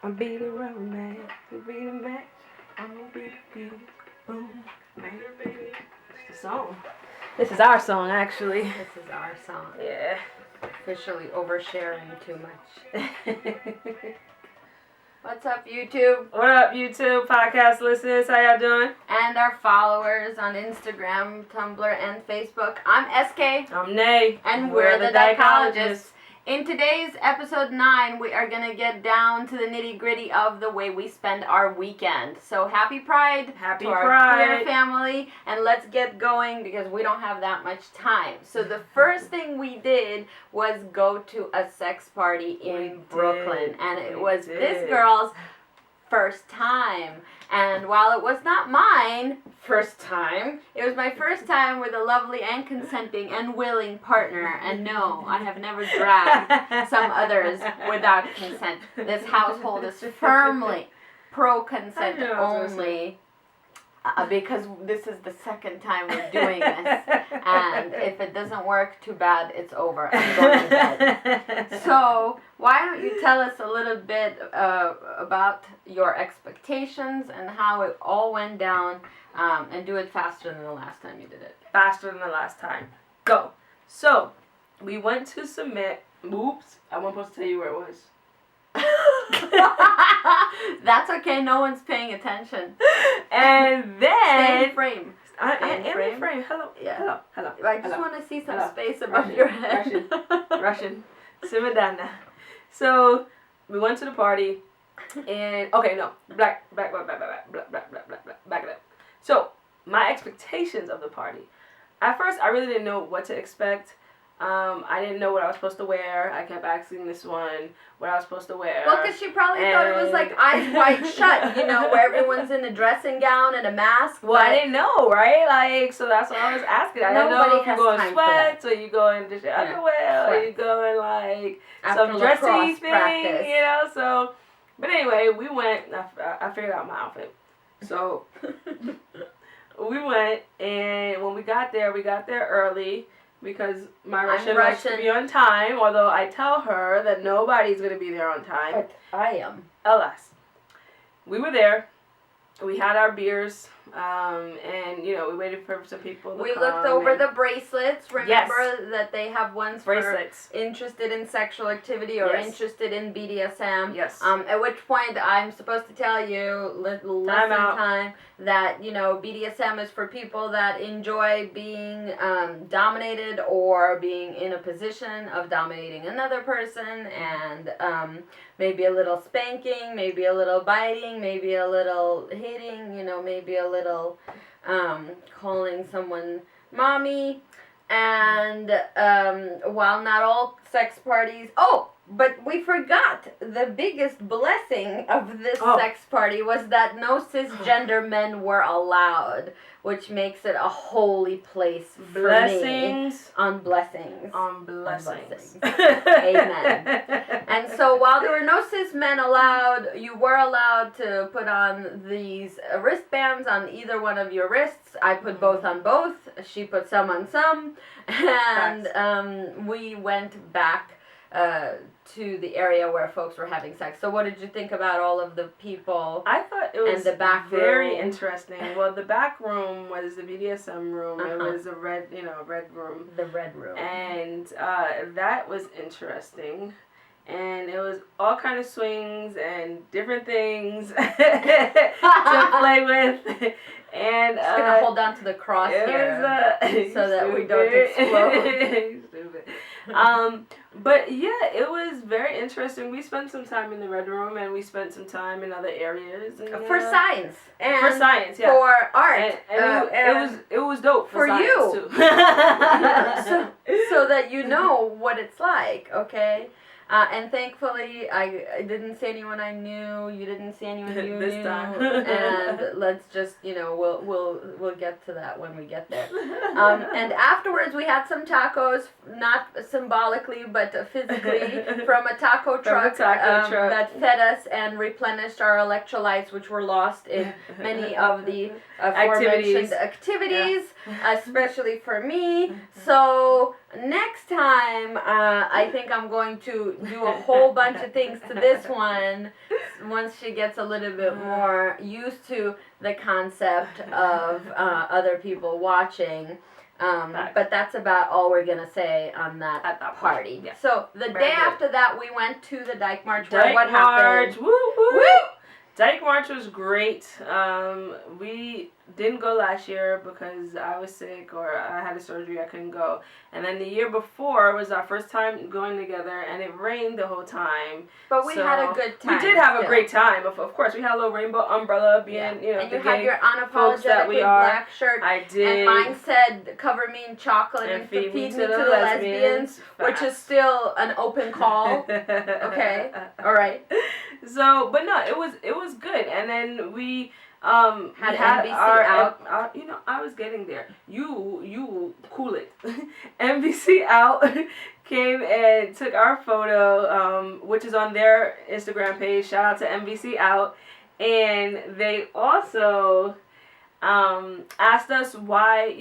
I'll be the rubber man, you'll be the match, I'm gonna be the fuse, boom, baby, baby. It's the song. This is our song, actually. This is our song. Yeah. Officially oversharing too much. What's up, YouTube? What up, YouTube podcast listeners? How y'all doing? And our followers on Instagram, Tumblr, and Facebook. I'm SK. I'm Nay. And we're the Dykeologists. In today's episode 9, we are going to get down to the nitty-gritty of the way we spend our weekend. So happy Pride Happy to our Pride. queer family, and let's get going because we don't have that much time. So the first thing we did was go to a sex party in Brooklyn, and it was this girl's first time. And while it was not mine first time, it was my first time with a lovely and consenting and willing partner. And no, I have never dragged some others without consent. This household is firmly pro-consent only. Because this is the second time we're doing this, and if it doesn't work, too bad, it's over. I'm going to bed. So why don't you tell us a little bit about your expectations and how it all went down, and do it faster than the last time you did it. Faster than the last time. Go. So, we went to submit. Oops, I wasn't supposed to tell you where it was. That's okay, no one's paying attention. And then Stay in frame. I am in frame. Hello. Yeah. Hello. I just want to see some space above your head. Russian. Simadana. So we went to the party and back it up. So my expectations of the party. At first I really didn't know what to expect. I didn't know what I was supposed to wear. I kept asking this one what I was supposed to wear. Well, because she probably thought it was like Eyes Wide Shut, where everyone's in a dressing gown and a mask. Well, I didn't know, right? Like, so that's what I was asking. I didn't know if you go in sweats or you go in just your underwear or you go in like some dressy thing, So, but anyway, we went. I figured out my outfit. So we went, and when we got there early. Because my Russian likes to be on time, although I tell her that nobody's going to be there on time. But I am. Alas. We were there. We had our beers, and, we waited for some people to come. We looked over the bracelets. Remember that they have ones bracelets for interested in sexual activity or interested in BDSM. Yes. At which point I'm supposed to tell you, time, that, BDSM is for people that enjoy being dominated or being in a position of dominating another person, and maybe a little spanking, maybe a little biting, maybe a little hitting, maybe a little calling someone mommy. And while not all sex parties... Oh! But we forgot the biggest blessing of this sex party was that no cisgender men were allowed, which makes it a holy place for me. On blessings. On blessings. Amen. And so while there were no cis men allowed, you were allowed to put on these wristbands on either one of your wrists. I put both on both. She put some on some. And we went back to the area where folks were having sex. So what did you think about all of the people? I thought it was the back very room? Interesting. Well, the back room was the BDSM room. It was a red room. The red room. And that was interesting. And it was all kind of swings and different things to play with. And just gonna hold on to the cross here so that we don't explode. Stupid. But yeah, it was very interesting. We spent some time in the red room, and we spent some time in other areas. And, for science. And for science, yeah. For art. And it was dope for science you too. so that you know what it's like, okay? And thankfully, I didn't see anyone I knew. You didn't see anyone you this knew. time. And let's just, we'll get to that when we get there. And afterwards, we had some tacos, not symbolically but physically, from a taco truck, that fed us and replenished our electrolytes, which were lost in many of the aforementioned activities, especially for me. So next time, I think I'm going to do a whole bunch of things to this one once she gets a little bit more used to the concept of other people watching. But that's about all we're going to say on that party. Yeah. So the day after that, we went to the Dyke March. What happened? Woo, woo. Woo! Dyke March was great. We didn't go last year because I was sick or I had a surgery. I couldn't go. And then the year before was our first time going together, and it rained the whole time. But we had a good time. We did have a great time. Of course, we had a little rainbow umbrella being, you know, and you had your unapologetically black shirt. I did. And mine said, "Cover me in chocolate and feed me to the lesbians," which is still an open call. Okay, all right. So, but no, it was good. And then we had NBC out. You know, I was getting there. You cool it. NBC out came and took our photo, which is on their Instagram page. Shout out to NBC out. And they also asked us why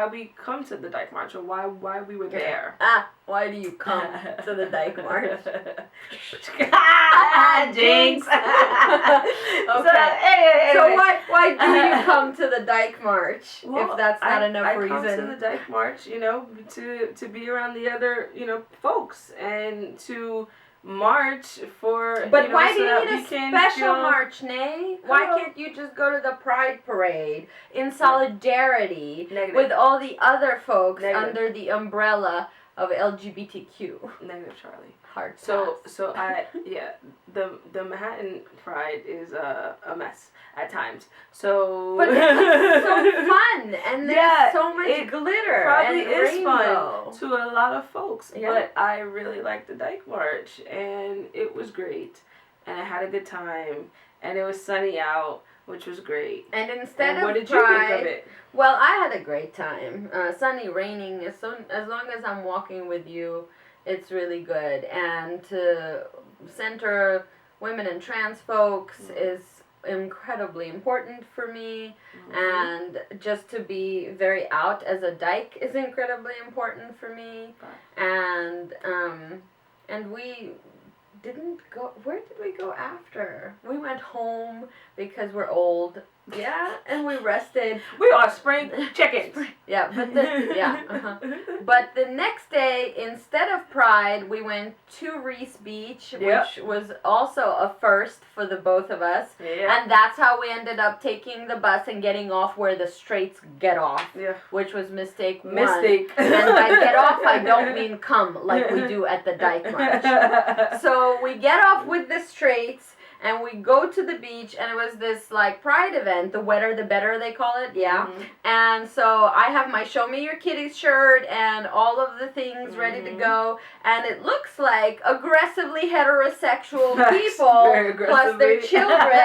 we come to the Dyke March, or why we were there. Why do you come to the Dyke March? Jinx. Okay. So why do you come to the Dyke March, if that's not enough reason? I come to the Dyke March, you know, to be around the other, you know, folks, and to march for. But why do you need a special march, Nay? Why can't you just go to the Pride Parade in solidarity with all the other folks under the umbrella of LGBTQ? Negative, Charlie. Hard pass. So the Manhattan Pride is a mess at times. So, but it's so fun, and there's so much glitter. Probably and is rainbow. fun to a lot of folks. Yeah. But I really liked the Dyke March, and it was great, and I had a good time, and it was sunny out, which was great. And instead of what did Pride, you think of it? Well, I had a great time. Sunny, raining, as long as I'm walking with you, it's really good. And to center women and trans folks is incredibly important for me. And just to be very out as a dyke is incredibly important for me. And we didn't go. Where did we go after? We went home because we're old. Yeah, and we rested. We are spring chickens. Yeah, but the next day, instead of Pride, we went to Reese Beach, which was also a first for the both of us. Yeah. And that's how we ended up taking the bus and getting off where the straights get off, which was mistake one. And by get off, I don't mean come, like we do at the Dyke March. So we get off with the straights, and we go to the beach, and it was this, like, Pride event. The wetter, the better, they call it, And so I have my Show Me Your Kitties shirt and all of the things ready to go, and it looks like aggressively heterosexual people, plus their children,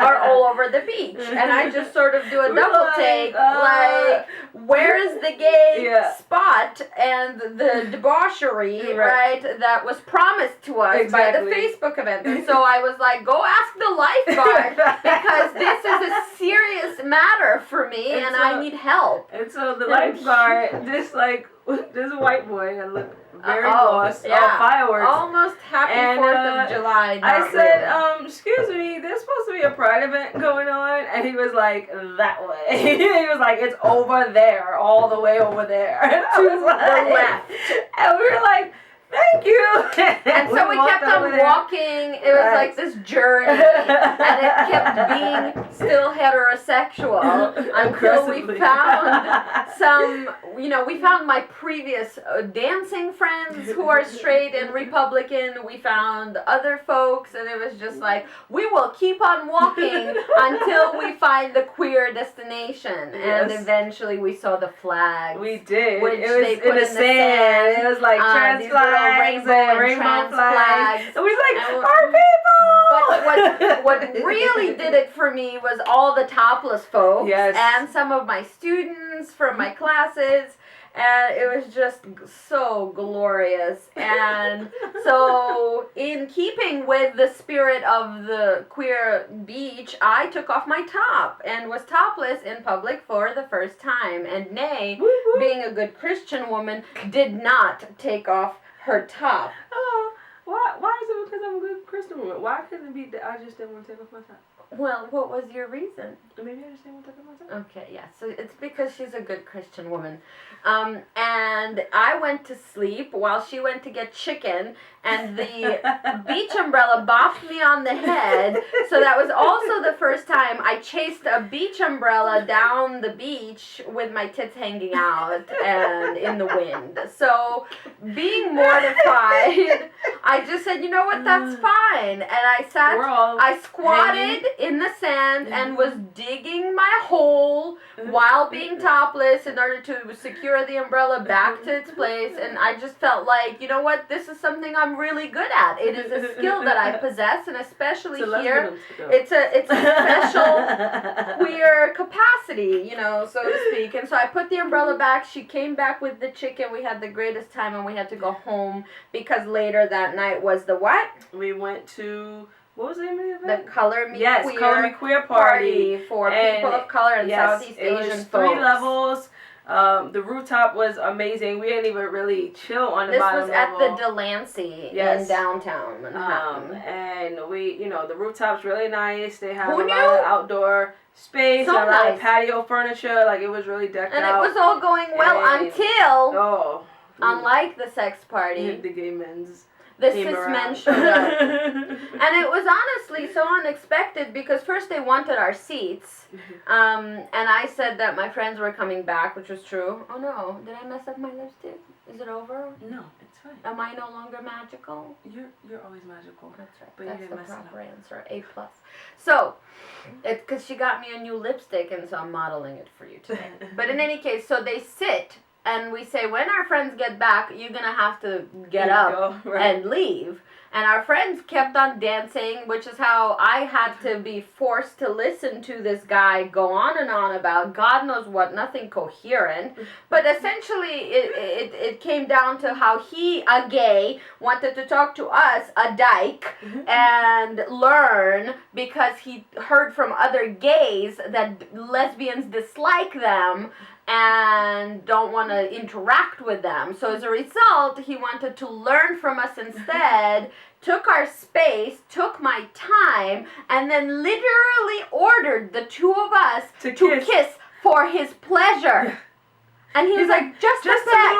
are all over the beach. And I just sort of do a double take, like, where is the gay spot and the debauchery, right, that was promised to us by the Facebook event. And so I was like, go ask the lifeguard, because this is a serious matter for me, and I need help. And so the lifeguard, this white boy that looked very lost. Fireworks. Almost happy 4th of July. I said, excuse me, there's supposed to be a Pride event going on, and he was like, that way. He was like, it's over there, all the way over there. And I was like, the left. And we were like, thank you. And so we kept on walking. It was like this journey, and it kept being still heterosexual until we found some, we found my previous dancing friends who are straight and Republican. We found other folks, and it was just like, we will keep on walking until we find the queer destination. And eventually we saw the flag. We did. Which it was they put in the sand. It was like trans flags. Rainbow and trans flags. And we was like, our people! But what really did it for me was all the topless folks and some of my students from my classes. And it was just so glorious. And so, in keeping with the spirit of the queer beach, I took off my top and was topless in public for the first time. And Nay, being a good Christian woman, did not take off her top. Oh, why is it because I'm a good Christian woman? Why couldn't it be that I just didn't want to take off my top? Well, what was your reason? Maybe I just didn't want to take off my top. Okay, yeah. So it's because she's a good Christian woman. And I went to sleep while she went to get chicken, and the beach umbrella bopped me on the head. So that was also the first time I chased a beach umbrella down the beach with my tits hanging out and in the wind. So being mortified, I just said, you know what, that's fine. And I squatted in the sand and was digging my hole while being topless in order to secure the umbrella back to its place. And I just felt like, you know what, this is something I'm really good at. It is a skill that I possess, and especially here, it's a special queer capacity, you know, so to speak. And so I put the umbrella back. She came back with the chicken. We had the greatest time, and we had to go home because later that night was the what? We went to... What was the name of the event? The Color Me Queer. Queer. Color Me Queer party for people of color and Southeast Asian folks. It was 3 levels. The rooftop was amazing. We didn't even really chill on the bottom level. This was at the Delancey in downtown Manhattan. And we, you know, the rooftop's really nice. They have a lot of outdoor space, and a lot of patio furniture. Like, it was really decked out. And it was all going well until, unlike the sex party, the gay men's. The cis men showed up. And it was honestly so unexpected because first they wanted our seats. And I said that my friends were coming back, which was true. Oh no, did I mess up my lipstick? Is it over? No, it's fine. Am I no longer magical? You're always magical. That's right. But that's you didn't the mess proper it up. answer. A+. So, it's because she got me a new lipstick, and so I'm modeling it for you today. But in any case, so they sit. And we say, when our friends get back, you're going to have to get up and leave. And our friends kept on dancing, which is how I had to be forced to listen to this guy go on and on about God knows what, nothing coherent. But essentially, it came down to how he, a gay, wanted to talk to us, a dyke, and learn because he heard from other gays that lesbians dislike them and don't want to interact with them. So as a result, he wanted to learn from us instead, took our space, took my time, and then literally ordered the two of us to kiss for his pleasure. And he was like, just a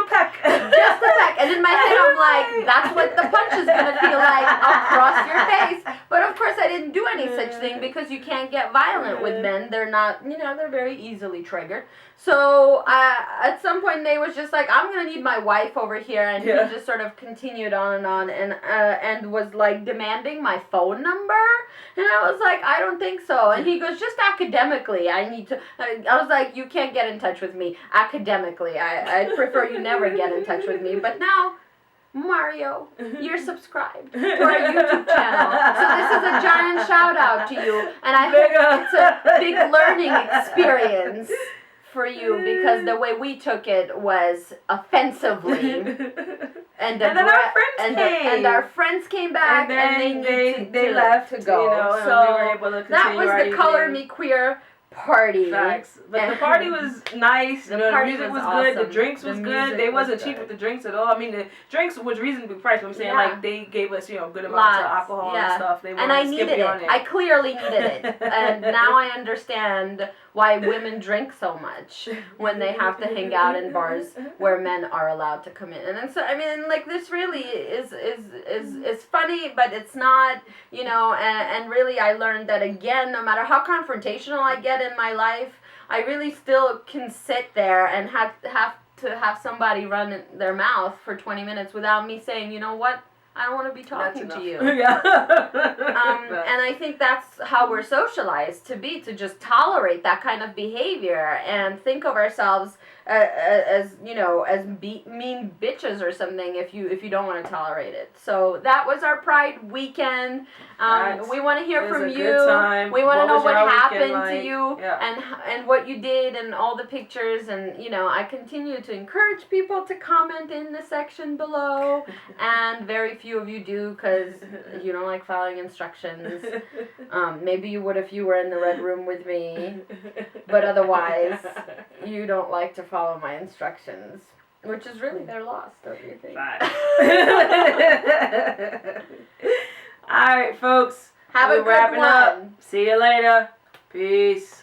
peck. Just a peck. And in my head, I'm like, that's what the punch is going to feel like across your face. But of course, I didn't do any such thing because you can't get violent with men. They're not, you know, they're very easily triggered. So at some point, they was just like, I'm going to need my wife over here. And he just sort of continued on and was like demanding my phone number. And I was like, I don't think so. And he goes, just academically, I need to. I was like, you can't get in touch with me academically. I'd prefer you never get in touch with me. But now, Mario, you're subscribed to our YouTube channel. So this is a giant shout out to you. And I hope it's a big learning experience for you because the way we took it was offensively. And then our friends came. And our friends came back and they left to go. You know, so we were able to continue that was the Color Me Queer party. Facts. But the party was nice. The music was good. Awesome. The drinks was good. They wasn't cheap with the drinks at all. I mean, the drinks was reasonably priced. But I'm saying like they gave us, you know, good amounts of alcohol and stuff. They and I needed it. I clearly needed it. And now I understand why women drink so much when they have to hang out in bars where men are allowed to come in. And so I mean, like, this really is funny, but it's not, you know, and really I learned that again, no matter how confrontational I get in my life, I really still can sit there and have to have somebody run their mouth for 20 minutes without me saying, you know what, I don't want to be talking to you. And I think that's how we're socialized to just tolerate that kind of behavior and think of ourselves as you know, as mean bitches or something if you don't want to tolerate it. So that was our Pride weekend. We want to hear from you. We want to know what happened to you and what you did and all the pictures. And you know, I continue to encourage people to comment in the section below, and very few of you do because you don't like following instructions. Maybe you would if you were in the red room with me, but otherwise you don't like to follow my instructions, which is really their loss, don't you think? All right, folks. Have a good one. See you later. Peace.